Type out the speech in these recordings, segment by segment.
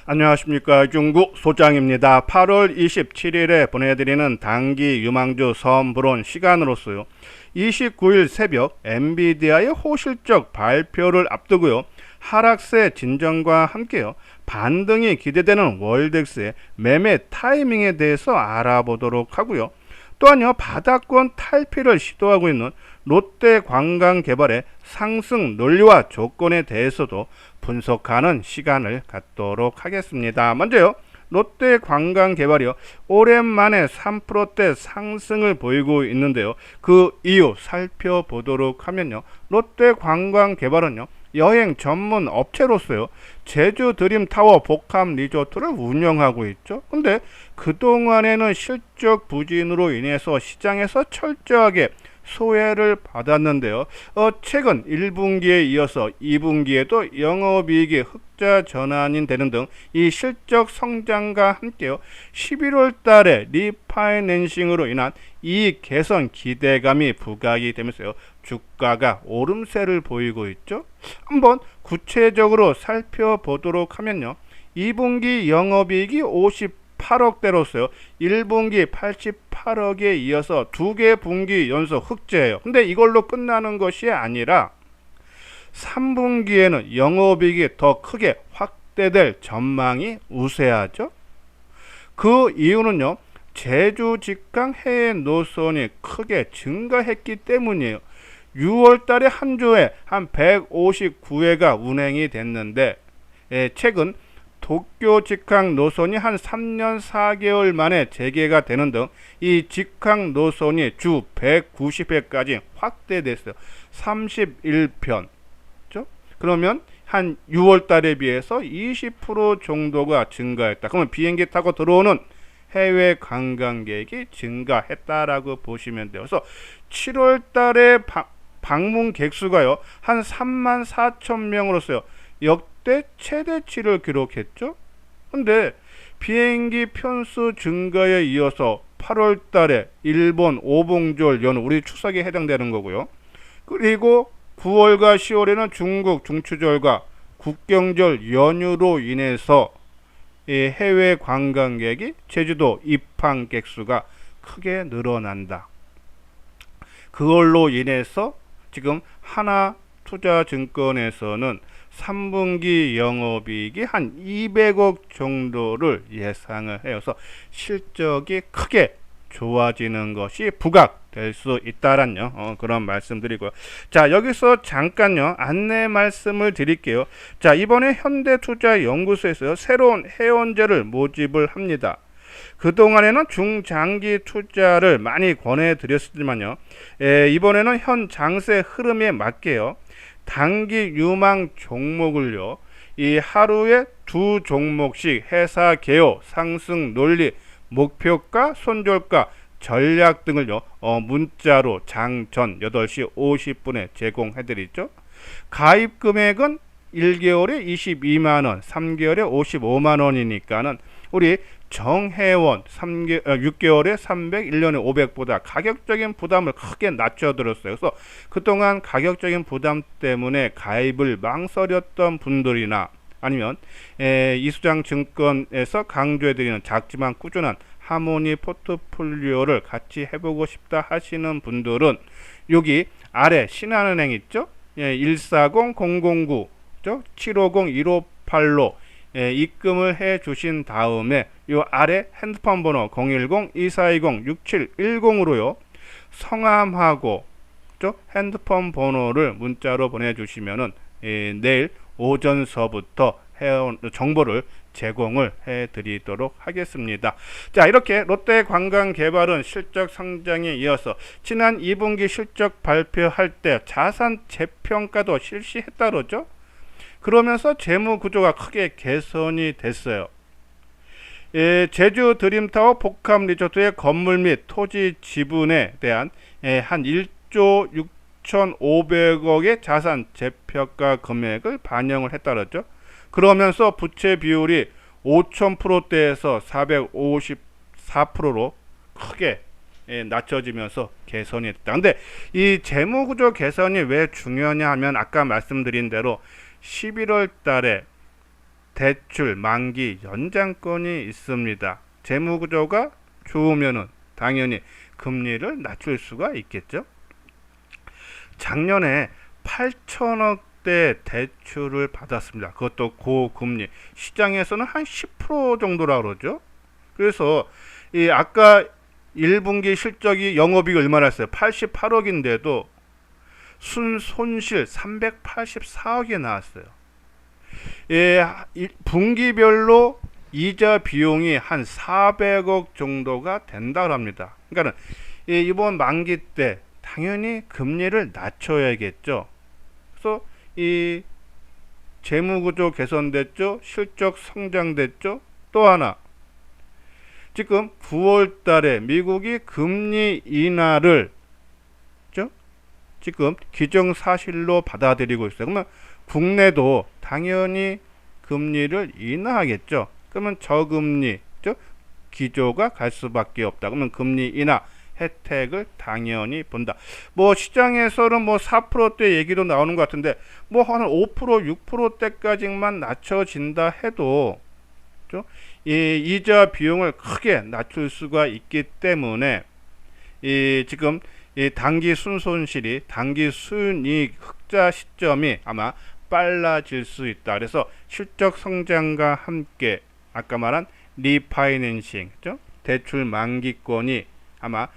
안녕하십니까. 중구 소장입니다. 8월 27일에 보내드리는 단기 유망주 선불원 시간으로서요. 29일 새벽 엔비디아의 호실적 발표를 앞두고요. 하락세 진정과 함께요. 반등이 기대되는 월덱스의 매매 타이밍에 대해서 알아보도록 하고요. 또한요, 바닥권 탈피를 시도하고 있는 롯데관광개발의 상승 논리와 조건에 대해서도 분석하는 시간을 갖도록 하겠습니다. 먼저요, 롯데관광개발이요, 오랜만에 3%대 상승을 보이고 있는데요. 그 이유 살펴보도록 하면요, 롯데관광개발은요, 여행 전문 업체로서요, 제주 드림타워 복합 리조트를 운영하고 있죠. 근데 그동안에는 실적 부진으로 인해서 시장에서 철저하게 소외를 받았는데요. 최근 1분기에 이어서 2분기에도 영업이익이 흑자 전환이 되는 등 이 실적 성장과 함께요. 11월 달에 리파이낸싱으로 인한 이익 개선 기대감이 부각이 되면서요. 주가가 오름세를 보이고 있죠. 한번 구체적으로 살펴보도록 하면요. 2분기 영업이익이 58억대로서요. 1분기 88억에 이어서 두 개 분기 연속 흑자예요. 근데 이걸로 끝나는 것이 아니라 3분기에는 영업이익이 더 크게 확대될 전망이 우세하죠. 그 이유는요. 제주 직항 해외 노선이 크게 증가했기 때문이에요. 6월 달에 한 주에 한 159회가 운행이 됐는데 최근 도쿄 직항 노선이 한 3년 4개월 만에 재개가 되는 등 이 직항 노선이 주 190회까지 확대됐어요. 31편. 그러면 한 6월 달에 비해서 20% 정도가 증가했다. 그러면 비행기 타고 들어오는 해외 관광객이 증가했다라고 보시면 돼요. 그래서 7월 달에 방문 객수가요, 한 3만 4천 명으로서요, 역대 최대치를 기록했죠. 근데 비행기 편수 증가에 이어서 8월 달에 일본 오봉절 연휴, 우리 추석에 해당되는 거고요. 그리고 9월과 10월에는 중국 중추절과 국경절 연휴로 인해서 해외 관광객이 제주도 입항객 수가 크게 늘어난다. 그걸로 인해서 지금 하나투자증권에서는 3분기 영업이익이 한 200억 정도를 예상을 해서 실적이 크게 좋아지는 것이 부각될 수 있다라는 그런 말씀드리고요. 자, 여기서 잠깐요 안내 말씀을 드릴게요. 자, 이번에 현대투자연구소에서 새로운 회원제를 모집을 합니다. 그동안에는 중장기 투자를 많이 권해드렸지만요, 이번에는 현 장세 흐름에 맞게요, 단기 유망 종목을요, 이 하루에 두 종목씩 회사 개요, 상승 논리, 목표가, 손절가, 전략 등을요, 문자로 장전 8시 50분에 제공해드리죠. 가입 금액은 1개월에 22만원, 3개월에 55만원이니까는 우리 정회원 6개월에 300, 1년에 500보다 가격적인 부담을 크게 낮춰드렸어요. 그래서 그동안 가격적인 부담 때문에 가입을 망설였던 분들이나 아니면 이수장 증권에서 강조해드리는 작지만 꾸준한 하모니 포트폴리오를 같이 해보고 싶다 하시는 분들은 여기 아래 신한은행 있죠? 140009 750-1585 입금을 해 주신 다음에 요 아래 핸드폰 번호 010-2420-6710으로요 성함하고 핸드폰 번호를 문자로 보내주시면은 내일 오전서부터 정보를 제공을 해 드리도록 하겠습니다. 자, 이렇게 롯데관광개발은 실적 성장에 이어서 지난 2분기 실적 발표할 때 자산 재평가도 실시했다 그러죠. 그러면서 재무 구조가 크게 개선이 됐어요. 제주 드림타워 복합 리조트의 건물 및 토지 지분에 대한 한 1조 6,500억의 자산 재평가 금액을 반영을 했다 그랬죠. 그러면서 부채 비율이 5,000%대에서 454%로 크게 낮춰지면서 개선이 됐다. 근데 이 재무구조 개선이 왜 중요하냐 하면 아까 말씀드린 대로 11월 달에 대출 만기 연장권이 있습니다. 재무구조가 좋으면은 당연히 금리를 낮출 수가 있겠죠. 작년에 8천억대 대출을 받았습니다. 그것도 고금리. 시장에서는 한 10% 정도라 그러죠. 그래서 이 아까 1분기 실적이 영업이익 얼마나 했어요? 88억인데도 순손실 384억이 나왔어요. 예, 분기별로 이자 비용이 한 400억 정도가 된다고 합니다. 그러니까 이번 만기 때 당연히 금리를 낮춰야겠죠. 그래서 이 재무구조 개선됐죠. 실적 성장됐죠. 또 하나, 지금 9월 달에 미국이 금리 인하를 지금 기정사실로 받아들이고 있어요. 그러면 국내도 당연히 금리를 인하하겠죠. 그러면 저금리 기조가 갈 수밖에 없다. 그러면 금리 인하 혜택을 당연히 본다. 뭐 시장에서는 뭐 4%대 얘기도 나오는 것 같은데 뭐 한 5%, 6%대까지만 낮춰진다 해도 이 이자 비용을 크게 낮출 수가 있기 때문에 이 지금 이 단기 순손실이 단기 순이익 흑자 시점이 아마 빨라질 수 있다. 그래서 실적 성장과 함께 아까 말한 리파이낸싱, 대출 만기권이 아마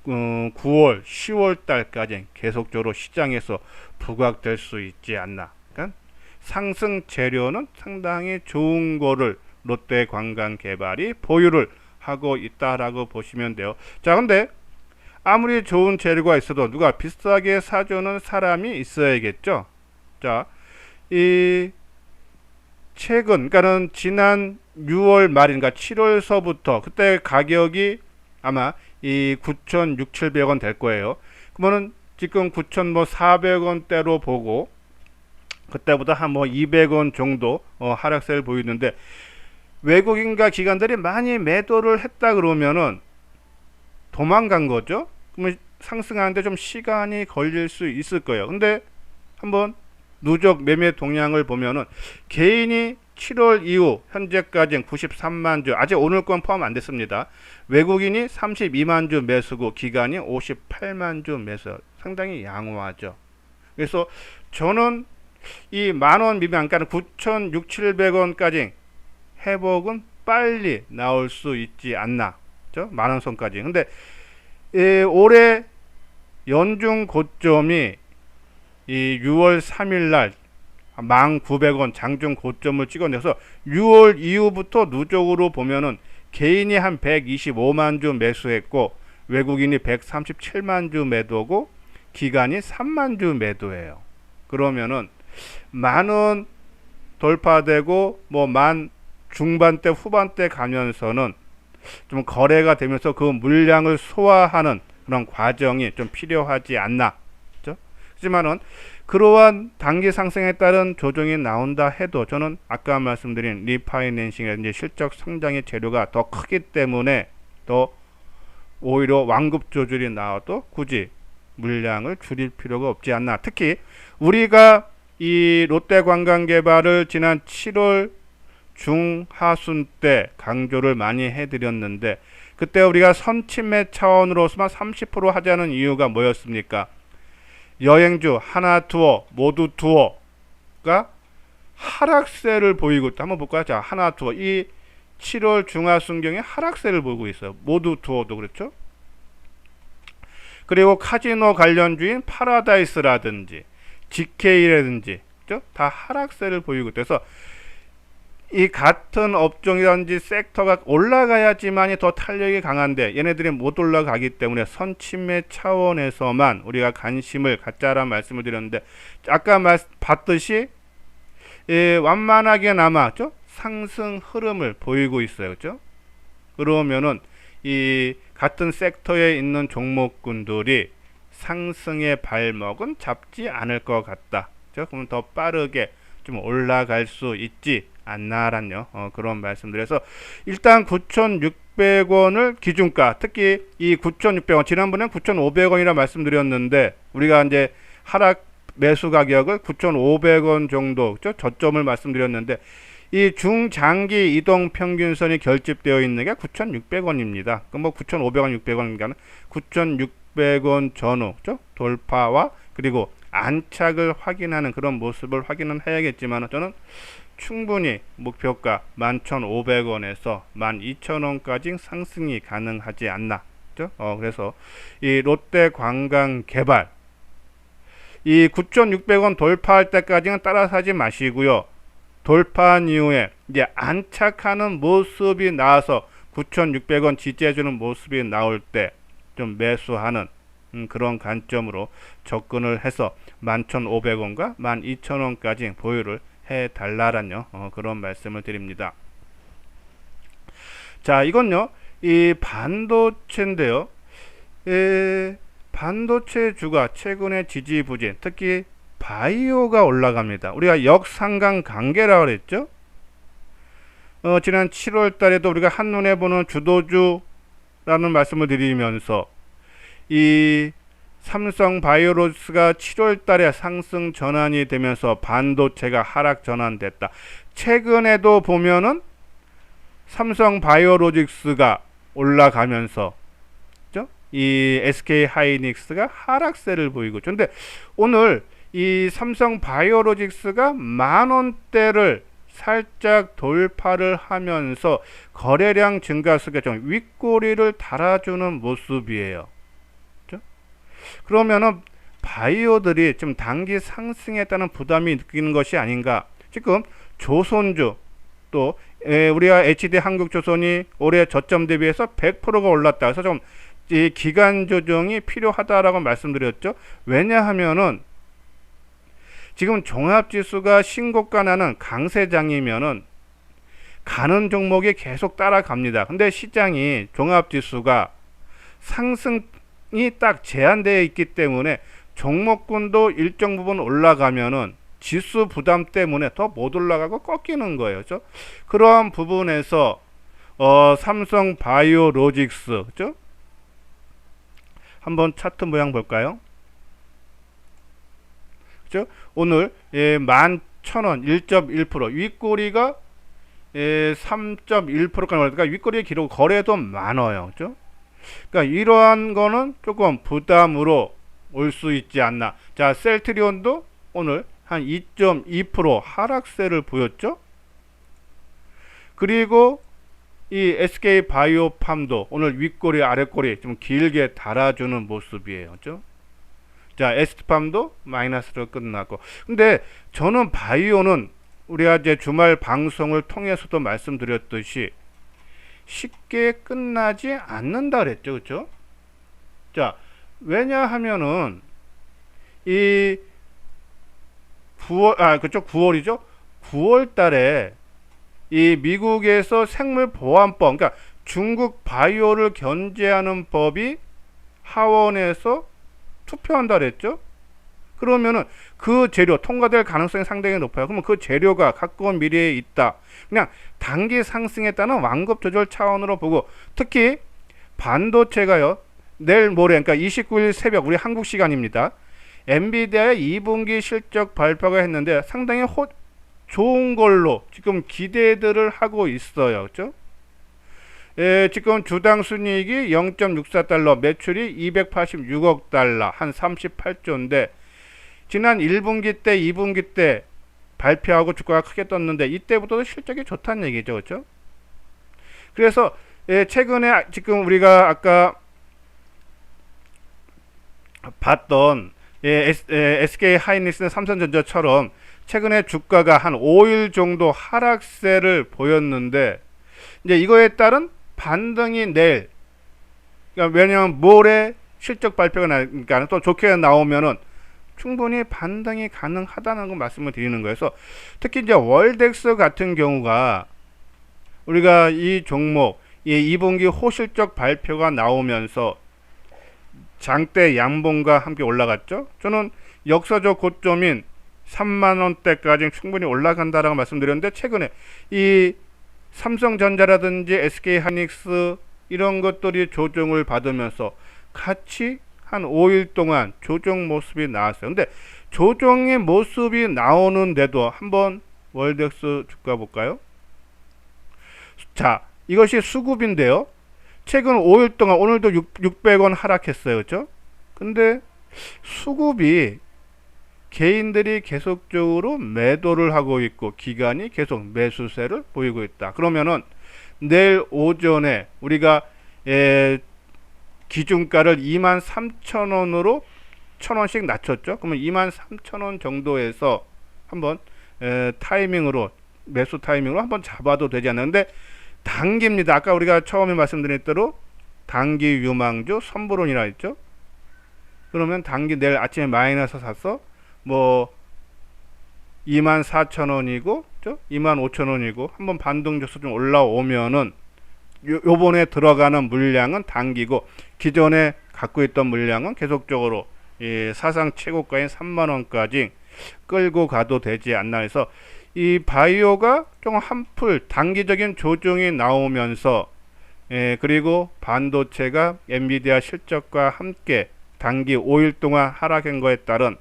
9월, 10월 달까지 계속적으로 시장에서 부각될 수 있지 않나. 그러니까 상승 재료는 상당히 좋은 거를 롯데관광개발이 보유를 하고 있다라고 보시면 돼요. 자, 근데 아무리 좋은 재료가 있어도 누가 비싸게 사주는 사람이 있어야겠죠. 자, 이 최근, 그러니까는 지난 6월 말인가 7월서부터 그때 가격이 아마 이 9,600~700원 될 거예요. 그러면은 지금 9,400원대로 보고 그때보다 한 뭐 200원 정도 하락세를 보이는데 외국인과 기관들이 많이 매도를 했다 그러면은 도망간 거죠. 그러면 상승하는데 좀 시간이 걸릴 수 있을 거예요. 근데 한번 누적 매매 동향을 보면은 개인이 7월 이후 현재까지는 93만 주, 아직 오늘 건 포함 안 됐습니다. 외국인이 32만 주 매수고 기관이 58만 주 매수, 상당히 양호하죠. 그래서 저는 이 만원 미만, 그러니까 9,600~700원까지 회복은 빨리 나올 수 있지 않나, 만원 선까지. 근데 올해 연중 고점이 이 6월 3일 날 1,900원 장중 고점을 찍어내서 6월 이후부터 누적으로 보면은 개인이 한 125만 주 매수했고 외국인이 137만 주 매도고 기관이 3만 주 매도해요. 그러면은 만원 돌파되고 뭐 만 중반대 후반대 가면서는 좀 거래가 되면서 그 물량을 소화하는 그런 과정이 좀 필요하지 않나. 하지만은 그러한 단기 상승에 따른 조정이 나온다 해도 저는 아까 말씀드린 리파이낸싱이라든지 실적 성장의 재료가 더 크기 때문에 더 오히려 완급 조절이 나와도 굳이 물량을 줄일 필요가 없지 않나. 특히 우리가 이 롯데관광개발을 지난 7월 중하순 때 강조를 많이 해드렸는데 그때 우리가 선침해 차원으로서만 30% 하자는 이유가 뭐였습니까? 여행주, 하나투어, 모두투어가 하락세를 보이고 있다. 한번 볼까요? 자, 하나투어. 이 7월 중하순경에 하락세를 보이고 있어요. 모두투어도 그렇죠. 그리고 카지노 관련주인 파라다이스라든지 GK라든지 다 하락세를 보이고 있다. 그래서 이 같은 업종이라든지 섹터가 올라가야지만이 더 탄력이 강한데 얘네들이 못 올라가기 때문에 선침해 차원에서만 우리가 관심을 갖자라는 말씀을 드렸는데 아까 봤듯이 완만하게 상승 흐름을 보이고 있어요. 그렇죠? 그러면은 이 같은 섹터에 있는 종목군들이 상승의 발목은 잡지 않을 것 같다. 그럼 더 빠르게 좀 올라갈 수 있지 않나라는 그런 말씀드려서 일단 9,600원을 기준가, 특히 이 9,600원 지난번엔 9,500원이라 말씀드렸는데 우리가 이제 하락 매수 가격을 9,500원 정도 저점을 말씀드렸는데 이 중장기 이동 평균선이 결집되어 있는 게 9,600원입니다. 뭐 9,500원, 600원인가는 9,600원 전후 돌파와 그리고 안착을 확인하는 그런 모습을 확인은 해야겠지만 저는 충분히 목표가 11,500원에서 12,000원까지 상승이 가능하지 않나. 그래서 이 롯데관광개발 이 9,600원 돌파할 때까지는 따라 사지 마시고요. 돌파한 이후에 이제 안착하는 모습이 나와서 9,600원 지지해주는 모습이 나올 때 좀 매수하는 그런 관점으로 접근을 해서 11,500원과 12,000원까지 보유를 해달라는 그런 말씀을 드립니다. 자, 이건요, 이 반도체인데요. 반도체 주가 최근에 지지부진, 특히 바이오가 올라갑니다. 우리가 역상강 관계라고 그랬죠. 지난 7월 달에도 우리가 한눈에 보는 주도주라는 말씀을 드리면서 이 삼성 바이오로직스가 7월 달에 상승 전환이 되면서 반도체가 하락 전환됐다. 최근에도 보면은 삼성 바이오로직스가 올라가면서 이 SK 하이닉스가 하락세를 보이고, 그런데 오늘 이 삼성 바이오로직스가 만원대를 살짝 돌파를 하면서 거래량 증가 속에 좀 윗꼬리를 달아주는 모습이에요. 그렇죠? 그러면은 바이오들이 좀 단기 상승에 따른 부담이 느끼는 것이 아닌가. 지금 조선주 또 우리가 HD 한국조선이 올해 저점 대비해서 100%가 올랐다. 그래서 좀 이 기간 조정이 필요하다라고 말씀드렸죠. 왜냐하면은 지금 종합지수가 신고가 나는 강세장이면은 가는 종목이 계속 따라갑니다. 근데 시장이 종합지수가 상승이 딱 제한되어 있기 때문에 종목군도 일정 부분 올라가면은 지수 부담 때문에 더 못 올라가고 꺾이는 거예요. 그렇죠? 그러한 부분에서 삼성 바이오로직스, 그렇죠? 한번 차트 모양 볼까요? 그렇죠? 오늘 11,000원 1.1% 윗꼬리가 3.1%까지 올라니까 윗꼬리의 기록 거래도 많아요. 그렇죠? 그러니까 이러한 거는 조금 부담으로 올 수 있지 않나. 자, 셀트리온도 오늘 한 2.2% 하락세를 보였죠. 그리고 이 SK 바이오팜도 오늘 윗꼬리 아랫꼬리 좀 길게 달아주는 모습이에요. 그렇죠? 자, 에스트팜도 마이너스로 끝났고. 근데 저는 바이오는 우리가 이제 주말 방송을 통해서도 말씀드렸듯이 쉽게 끝나지 않는다 그랬죠. 그렇죠? 자, 왜냐하면은 이 9월이죠. 9월 달에 이 미국에서 생물보안법, 그러니까 중국 바이오를 견제하는 법이 하원에서 투표한다 그랬죠. 그러면은 그 재료 통과될 가능성이 상당히 높아요. 그러면 그 재료가 가까운 미래에 있다. 그냥 단기 상승에 따른 완급 조절 차원으로 보고, 특히 반도체가요, 내일 모레, 그러니까 29일 새벽 우리 한국 시간입니다. 엔비디아의 2분기 실적 발표가 했는데 상당히 좋은 걸로 지금 기대들을 하고 있어요. 그렇죠? 지금 주당 순이익이 0.64달러, 매출이 286억 달러, 한 38조인데 지난 1분기 때, 2분기 때 발표하고 주가가 크게 떴는데 이때부터도 실적이 좋다는 얘기죠. 그렇죠? 그래서 최근에 지금 우리가 아까 봤던 SK 하이닉스, 삼성전자처럼 최근에 주가가 한 5일 정도 하락세를 보였는데 이제 이거에 따른 반등이 내일, 그러니까 왜냐하면 모레 실적 발표가 나니까 또 좋게 나오면은 충분히 반등이 가능하다는 거 말씀을 드리는 거예요. 그래서 특히 이제 월덱스 같은 경우가 우리가 이 종목 이 2분기 호실적 발표가 나오면서 장대 양봉과 함께 올라갔죠. 저는 역사적 고점인 3만원대까지 충분히 올라간다라고 말씀드렸는데 최근에 이 삼성전자라든지 SK 하이닉스 이런 것들이 조정을 받으면서 같이 한 5일 동안 조정 모습이 나왔어요. 근데 조정의 모습이 나오는데도 한번 월덱스 주가 볼까요? 자, 이것이 수급인데요. 최근 5일 동안 오늘도 600원 하락했어요. 그렇죠? 근데 수급이 개인들이 계속적으로 매도를 하고 있고 기관이 계속 매수세를 보이고 있다. 그러면은 내일 오전에 우리가 기준가를 23,000원으로 1,000원씩 낮췄죠. 그러면 23,000원 정도에서 한번 타이밍으로 매수 타이밍으로 한번 잡아도 되지 않는데 단기입니다. 아까 우리가 처음에 말씀드린 대로 단기 유망주 선불원이라 했죠. 그러면 단기 내일 아침에 마이너스 사서 뭐 24,000원이고 25,000원이고 한번 반등 줘서 좀 올라오면은 요번에 들어가는 물량은 단기고 기존에 갖고 있던 물량은 계속적으로 사상 최고가인 3만원까지 끌고 가도 되지 않나 해서 이 바이오가 좀 한풀 단기적인 조정이 나오면서 그리고 반도체가 엔비디아 실적과 함께 단기 5일 동안 하락한 거에 따른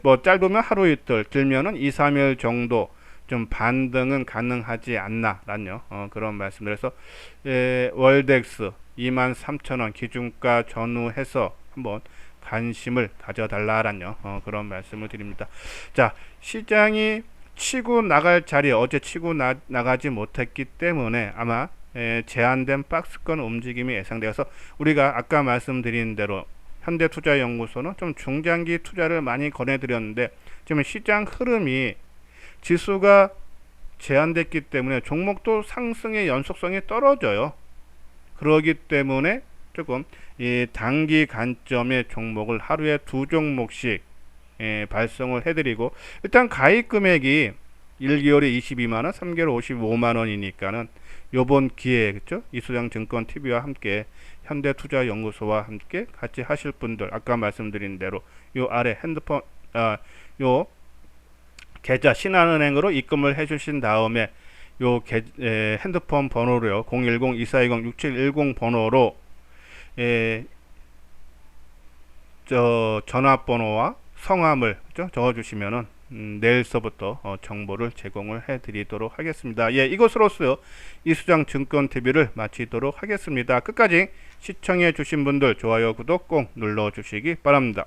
뭐 짧으면 하루 이틀 길면은 2, 3일 정도 좀 반등은 가능하지 않나라는 그런 말씀드려서 월덱스 23,000원 기준가 전후해서 한번 관심을 가져달라라는 그런 말씀을 드립니다. 자, 시장이 치고 나갈 자리 어제 치고 나가지 못했기 때문에 아마 제한된 박스권 움직임이 예상되어서 우리가 아까 말씀드린 대로 현대투자연구소는 좀 중장기 투자를 많이 권해드렸는데 지금 시장 흐름이 지수가 제한됐기 때문에 종목도 상승의 연속성이 떨어져요. 그러기 때문에 조금 이 단기 관점의 종목을 하루에 2종목씩 발송을 해드리고 일단 가입 금액이 1개월에 22만원, 3개월 55만원이니까는 요번 기회에 그쵸? 이수장 증권 TV와 함께 현대투자연구소와 함께 같이 하실 분들 아까 말씀드린 대로 요 아래 핸드폰 요 계좌 신한은행으로 입금을 해주신 다음에 요 핸드폰 번호로요 010-2420-6710 번호로 전화번호와 성함을 적어주시면은 내일서부터 정보를 제공을 해드리도록 하겠습니다. 예, 이것으로써 이수장 증권 TV를 마치도록 하겠습니다. 끝까지 시청해 주신 분들 좋아요, 구독 꼭 눌러 주시기 바랍니다.